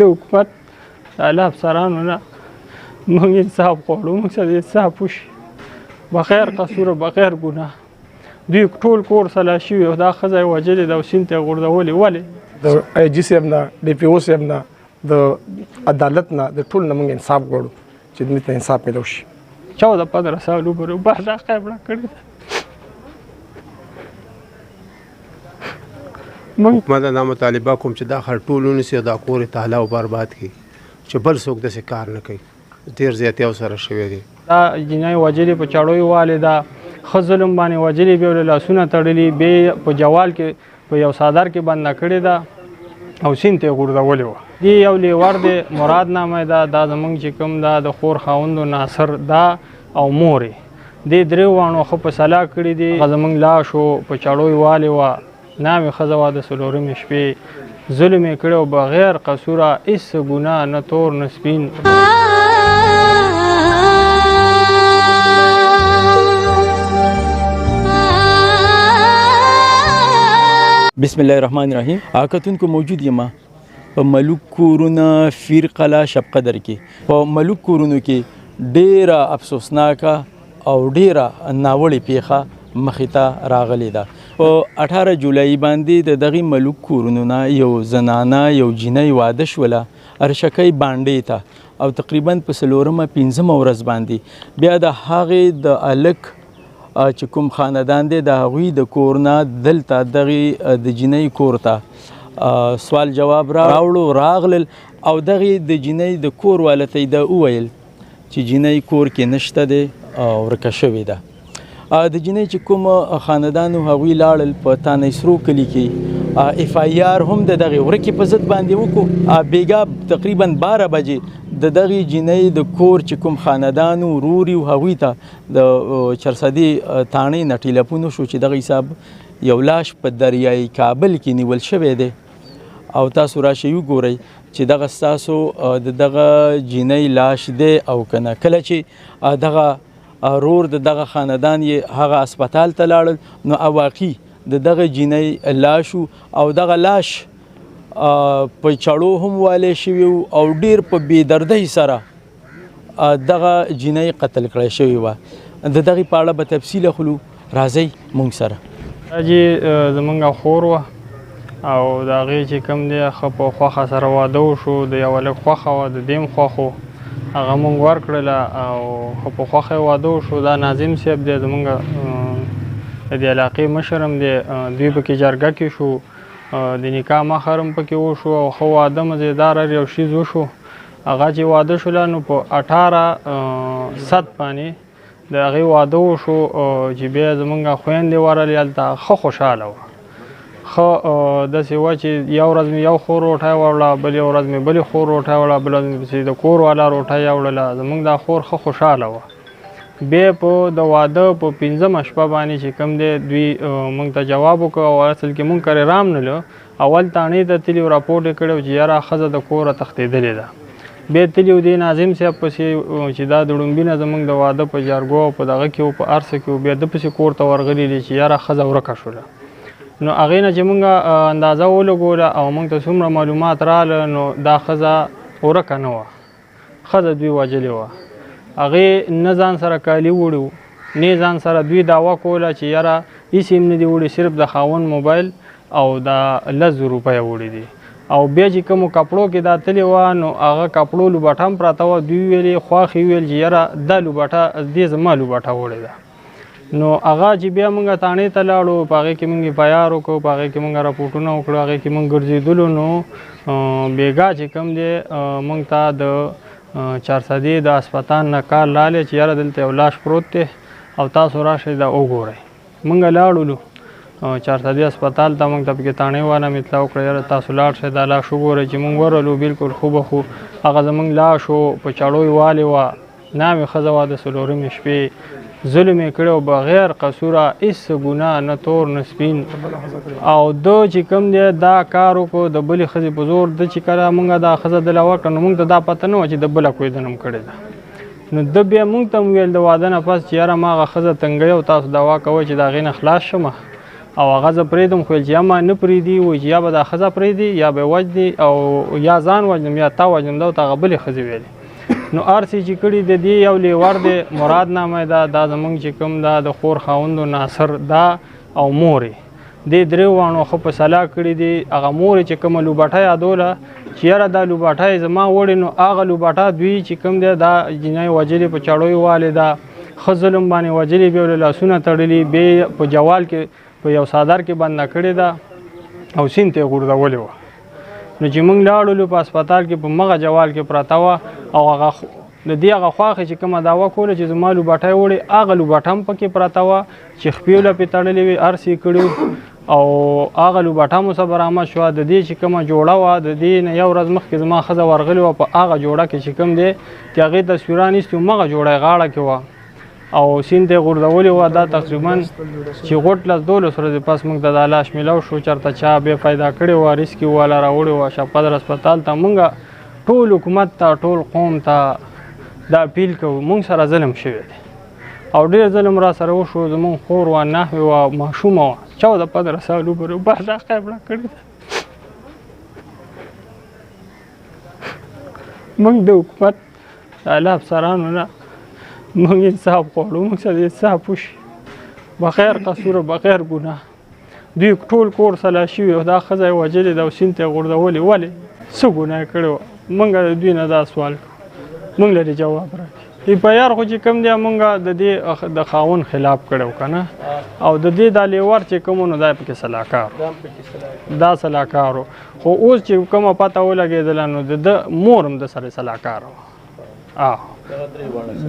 د حکومت د اعلی افسرانو نه موږ انصاف غواړو، موږ سره انصاف وشي بغیر قصوره بغیر ګناه. دوی ټول کور سلا شوي او دا ښځه یې وژلې ده او سیند ته یې غورځولې. ولې؟ د آی جي صاحب نه، ډي پي او صاحب نه، د عدالت نه، د ټول نه موږ انصاف غواړو چې دوی ته انصاف میلاو شي. 14-15 سال عمر و بعد عقاب را کړی ده. حکومت دا مطالبه کوم چې دا خر ټول ونیسي او دا کور یې تهلا او برباد کړي چې بل څوک داسې کار نه کوي. ډېر زیاتې او سره شوی دی. دا جنۍ وژلې په چاړو یې والې ده، ښه ظلم باندې وژلې، بیا یې لاسونه تړلي، بیا په جوال کې په یو څادر کې بنده کړې ده او سیند ته یې غورځولې وه. دې یو لیور دی، مراد نامه ده، دا زموږ چې کوم ده د خور خاوندو ناصر دا او مور یې دې درې واڼو ښه په سلا کړي دي. هغه زموږ لاش و په چاړو یې والې وه، نامې ښځه وه د 4مې شپې، ظلم یې کړی و بغیر قصوره، هېڅ ګناه نه تور نه سپین. بسم الله الرحمن الرحیم. کتونکو موجود یم په ملوک کورونه فیر قلعه شب قدر کې. په ملوک کورونو کې ډیره افسوسناکه او ډیره ناوړې پیښه مخې ته راغلې ده. په 18 جولای باندې د دغې ملوک کورونو نه یو زنانه یو جینۍ واده شوله ارشکۍ بانډې ته، او تقریبا په 4مه ورځ باندې بیا د هغې د الک چې کوم خاندان دی د هغوی د کور نه دلته دغې د جینۍ کور ته سوال جواب راوړو، راغلل او دغې د جینۍ د کور والا ته یې دا وویل چې جینۍ کور کې نشته دی او ورکه شوې ده. د جینۍ چې کوم خاندانو هغوی لاړل په تانیسرو کلي کې اف آی آر هم د دغې ورکې په ضد باندې وکړو. بیګا تقریبا 12 بجې د دغې جینۍ د کور چې کوم خاندانو وروري و هغوی ته د چرسدې تاڼې نه ټیلیفون وشو چې دغه حساب یو لاش په دریای کابل کې نیول شوی دی او تاسو راشئ وګورئ چې دغه ستاسو د دغه جینۍ لاش دی او که نه. کله چې دغه رور د دغه خاندان یې هغه اسپتال ته لاړل نو واقعي د دغه جینۍ لاش او دغه لاش په چړو هم والی شوي او ډیر په بېدردۍ سره دغه جینۍ قتل کړی شوې وه. د دغې په اړه به تفصیل اخلو، راځئ موږ سره. دا چې زموږ خور وه او د هغې چې کوم دی ښه په خوښه سره واده وشو، د یو هلک خوښه وه، د دې هم خوښ و، هغه مونږ ورکړله او ښه په خوښه یې واده وشو. دا ناظم صاحب دی زموږ د دې علاقې مشر هم دی، دوی پکې جرګه کې شو، د نکاح مهر هم پکې وشو او ښه واده مزېدار هر یو شیز وشو. هغه چې واده شوله نو په 18 باندې د هغې واده وشو چې بیا زموږ خویندې ورغلې هلته ښه خوشحاله وه. ښه داسې وه چې یو ورځ مې یو خور روټۍ وړله، بلې ورځ مې بلې خور روټۍ وړله، بله ورځ مې پسې د کور والا روټۍ وړله. زموږ دا خور ښه خوشحاله وه. بیا په د واده په 5مه شپه باندې چې کوم دی دوی موږ ته جواب وکړ او اصل کې موږ کرې رامنلو. اول تاڼې ته تلي و، راپورټ یې کړی و چې یاره ښځه د کوره تښتېدلې ده. بیا تلي و دې ناظم صاحب پسې چې دا د ړومبي نه زموږ د واده په جارګو او په دغه کې و په هر څه کې و، بیا ده پسې کور ته ورغلي دي چې یاره ښځه ورکه شوله. نو هغې نه چې موږ اندازه ولګوله او موږ ته څومره معلومات راغله نو دا ښځه ورکه نه وه، ښځه دوی وژلې وه. هغې نه ځان سره کالي وړي وو، نه ځان سره دوی دعوه کوله چې یاره هېڅ هم نه دي وړي، صرف د خاوند موبایل او دا 10 روپۍ وړي دي. او بیا چې کومو کپړو کې دا تلې وه نو هغه کپړو لوبټه هم پراته وه. دوی ویلې خواښې ویل چې یاره دا لوبټه دې زما لوبټه وړې ده. نو هغه چې بیا موږ تاڼې ته لاړو، په هغې کې موږ اف آی آر وکړو، په هغې کې موږ راپورټونه وکړو، هغې کې موږ ګرځېدلو. نو بېګا چې کوم دی موږ ته د چارسدې د اسپتال نه کار راغلی چې یاره دلته یو لاش پروت دی او تاسو راشئ دا وګورئ. موږ لاړلو چارسدې اسپتال ته، موږ ته پکې تاڼې والا مې اطلاع وکړه یاره تاسو لاړ شئ دا لاش وګورئ. چې موږ ورغلو بلکل خو به خو هغه زموږ لاش و، په چاړو یې والې وه، نامې ښځه وه د 4مې شپې، ظلم یې کړی و بغیر قصوره، هېڅ ګناه نه تور نه سپین. او ده چې کوم دی دا کار وکړو د بلې ښځې په زور. ده چې کله موږ دا ښځه دله وکړه نو موږ ته دا پته نه وه چې د بله کویدن هم کړې ده. نو ده بیا موږ ته هم ویل د واده نه پس چې یاره ما هغه ښځه تنګوي او تاسو دعوا کوئ چې د هغې نه خلاص شمه. او هغه زه پرېږدم خو چې یا ما نه پرېږدي وایي چې یا به دا ښځه پرېږدي یا به یې وژني او یا ځان وژنم یا تا وژنم دا ورته هغه بلې ښځې ویلې نو هر څه چې کړي د دې یو لیور دی مراد نامه ده دا زموږ چې کوم دا د خور خاوندو ناصر دا او مور دې درې واڼو ښه په سلا کړي دي هغه مور چې کومه لوباټه یادوله چې یاره دا لوباټه زما وړې نو هغه لوباټه دوی چې کوم دی دا جنۍ وژلې په چړو یې والې ده ښه ظلم باندې وژلې بیا له لاسونه تړلي بیا په جوال کې په یو څادر کې بنده کړې ده او سیند ته یې غورځولې وه نو چې موږ لاړلو په هسپتال کې په مغه جوال کې پرته وه او هغه د دې هغه خواښې چې کومه دعوه کوله چې زما لوباټه یې وړې هغه لوباټه هم پکې پرته وه چې خپې له پې تړلې وې هر څه یې کړي او هغه لوباټه مو څه برآمد شوه د دې چې کومه جوړه وه د دې نه یو ورځ مخکې زما ښځه ورغلې وه په هغه جوړه کې چې کوم دی چې هغې تصویران ایستي وو مغه جوړه یې غاړه کې وه او سیند ته یې غورځولې وه دا تقریبا چې غوټ 12 ورځې پس موږ ته دا لاش میلاو شو چېرته چا بې پیدا کړې وه ریسکي والا راوړې وه شفقدر هسپتال ته موږ ټول حکومت ته ټول قوم ته دا اپیل کوو موږ سره ظلم شوی دی او ډېر ظلم را سره وشو زموږ خور وه نحوې وه ماشومه وه 14-15 سالو پورې بس دا قیبله کړې ده موږ د حکومت د اعلی افسرانو نه موږ انصاف غواړو موږ سره انصاف وشي بغیر قصور بغیر ګناه دوی ټول کور سلا شوي او دا ښځه یې وژلې ده او سیند ته یې غورځولې ولې څه ګناه یې کړې وه موږ د دوی نه دا سوال کوو موږ لرې جواب راکړي په یار خو چې کوم دی موږ د دې د خاوند خلاف کړی که نه او د دې دا لیور چې کوم نو دا یې پکې سلاکار دا سلاکار خو اوس چې کومه پته ولګېدله نو د ده مور هم د سره سلاکار وه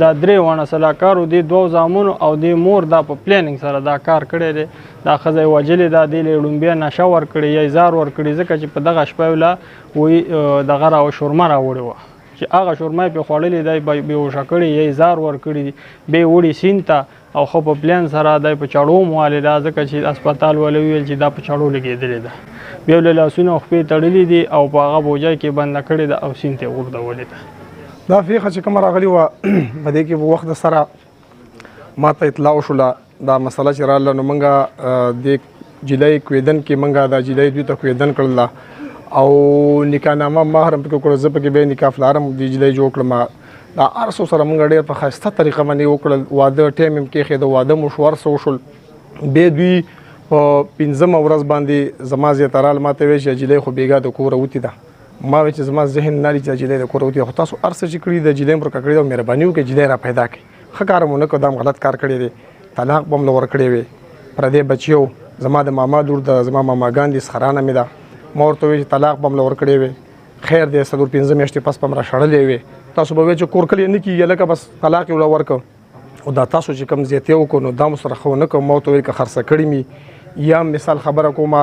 دا درې واڼه سلاکارو دې دوو زامنو او دې مور دا په پلانینګ سره دا کار کړی دی دا ښځه یې وژلې ده دې له یې ړومبیا نشه ورکړې یا یې زار ورکړي ځکه چې په دغه شپه یې له وایي دغه شورمه راوړې وه چې هغه شورمه یې پرې خوړلې دی بېهوشه کړې یا یې زار ورکړي بیا یې وړي سیند ته او ښه په پلان سره دی په چړو هم والې ده ځکه چې هسپتال والو ویل چې دا په چړو لګېدلې ده بیا له لاسونه او خپې تړلي دي او په هغه بوجۍ کې بنده کړې ده او سیند ته یې غورځولې ده دا پیښه چې کومه راغلې وه په دې کې په وخت سره ما ته اطلاع وشوله دا مسله چې راغله نو موږ د جلۍ کویدن کې موږ دا جلۍ دوی ته کویدن کړله او نکاحنامه ما هم پکې وکړه زه پکې بیا نکاح فلارم د جلۍ جوړ کړم دا هر څه سره موږ ډېر په ښایسته طریقه باندې وکړل واده ټایم یې کېښود واده مو شو هر څه وشول بیا دوی په 15مه ورځ باندې زما زیاترال ما ته ویل چې جلۍ خو بېګا د کوره وتې ده ما وی چې زما ذهن نه لري چې جلۍ د کوره وتې خو تاسو هر څه چې کړي د جلۍ پر کړی دا مهرباني وکړئ جلۍ را پیدا کړئ ښه کار مو نه کړ دا غلط کار کړی دی طلاق به هم له ورکړی وی پردی بچیو زما د ماما لور ده زما ماماګان دي سخرانه مې ده ما ورته وویل چې طلاق به هم له ورکړی وی خیر دی 4-5 میاشتې پس به م را شړلی وی تاسو به ویل چې کور کلی نه کېږي لکه بس طلاق یې له ورکړ او دا تاسو چې کوم زیاتې وکړو نو دا مو سره ښه ونه کړم ما ورته ویل که خرڅه کړي مې یا مثال خبره کومه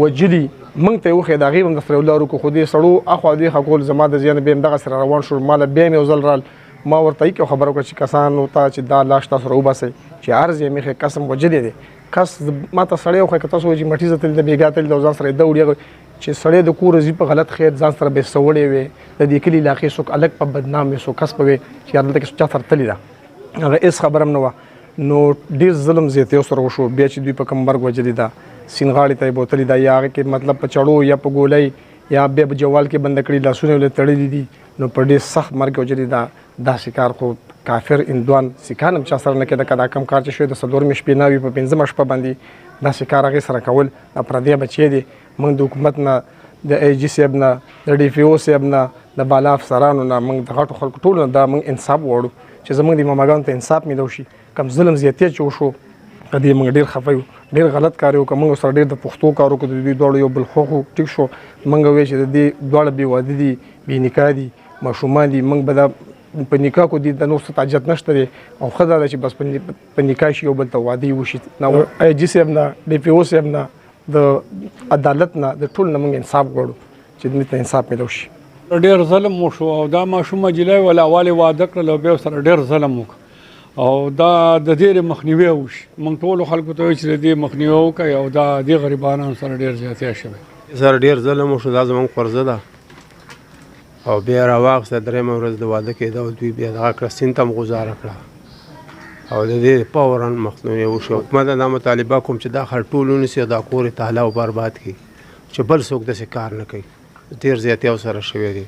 وجلي موږ ته یې وښید هغې به هم درسره لارو کړو خو دې سړو اخوا دېخوا کول زما د زیانه بیا هم دغسې را روان شول ما له بیا مې یو ځل رال ما ورته یې خبره وکړه چې کسانو ته چې دا لاش تاسو راوباسئ چې عرض یې مې قسم وجلی دی کس ما ته سړی وښیه که تاسو وایي چې مټي زه تللی د بېګا تللی او ځان سره یې ده وړي چې سړی د کوره ځي په غلط خیر ځان سره بې سوړی وي د دې کلي علاقې څوک الګ په بدنام وي څوک کس په وي چې یار دلته کې چا سره تللې ده هغه هېڅ خبره هم نه وه نو ډېر ظلم زیاتې سره وشو بیا چې دوی په کوم مرګ وجلي ده سیند غاړې ته یې بوتلي ده یا هغې کې مطلب په چړو یا په ګولۍ یا بیا په جوال کې بنده کړي لاسونه یې تړلي دي نو په ډېر سخت مرګ وجلي ده داسې کار خو کافر اندوان سیکان هم چا سره نه کېده که دا کم کار چې شوی د 4 شپې نه وي په 5مه شپه باندې داسې کار هغې سره کول دا پردی بچی دی موږ د حکومت نه د ای جي صاحب نه د ډي پي او صاحب نه د بالا افسرانو نه موږ د غټو خلکو ټولو نه دا موږ انصاف غواړو چې زموږ د ماماګانو ته انصاف میلو شي کم ظلم زیاتې چې وشو په دې موږ ډېر خفه یو ډېر غلط کار یو که موږ سره ډېر د پښتو کار وکړو د دوی دواړو یو بل خوښ ټیک شو موږ وایو چې د دې دواړه بې واده دي بې نکاح دي ماشومان دي موږ به دا په نکاح کو دي د نور څه حاجت نشته دی او ښه دا ده چې بس په نکاح شي یو بل ته واده وشي ای جي صاحب نه ډي پي او صاحب نه د عدالت نه د ټول نه موږ انصاف غواړو چې دوی ته انصاف میلو شي ډېر ظلم وشو او دا ماشومه جلۍ ولا والې واده کړل او بیا سره ډېر ظلم وکړ او دا د دې مخنیوی وشي موږ ټولو خلکو ته وایو چې د دې مخنیوی وکړئ او دا دې غریبانو سره ډېر زیاتې شوی سره ډېر ظلم وشو دا زموږ قرضه ده او بیا راواخیسته 3مه ورځ د واده کېده او دوی بیا دغه کړه سیند ته هم غوځاره کړه او د دې فوراً مخنیوي وشي. حکومت دا مطالبه کوم چې دا خر ټول ونیسي او دا کور یې تالا او برباد کړي چې بل څوک داسې کار نه کوي. ډېر زیاتې او سره شوی دی.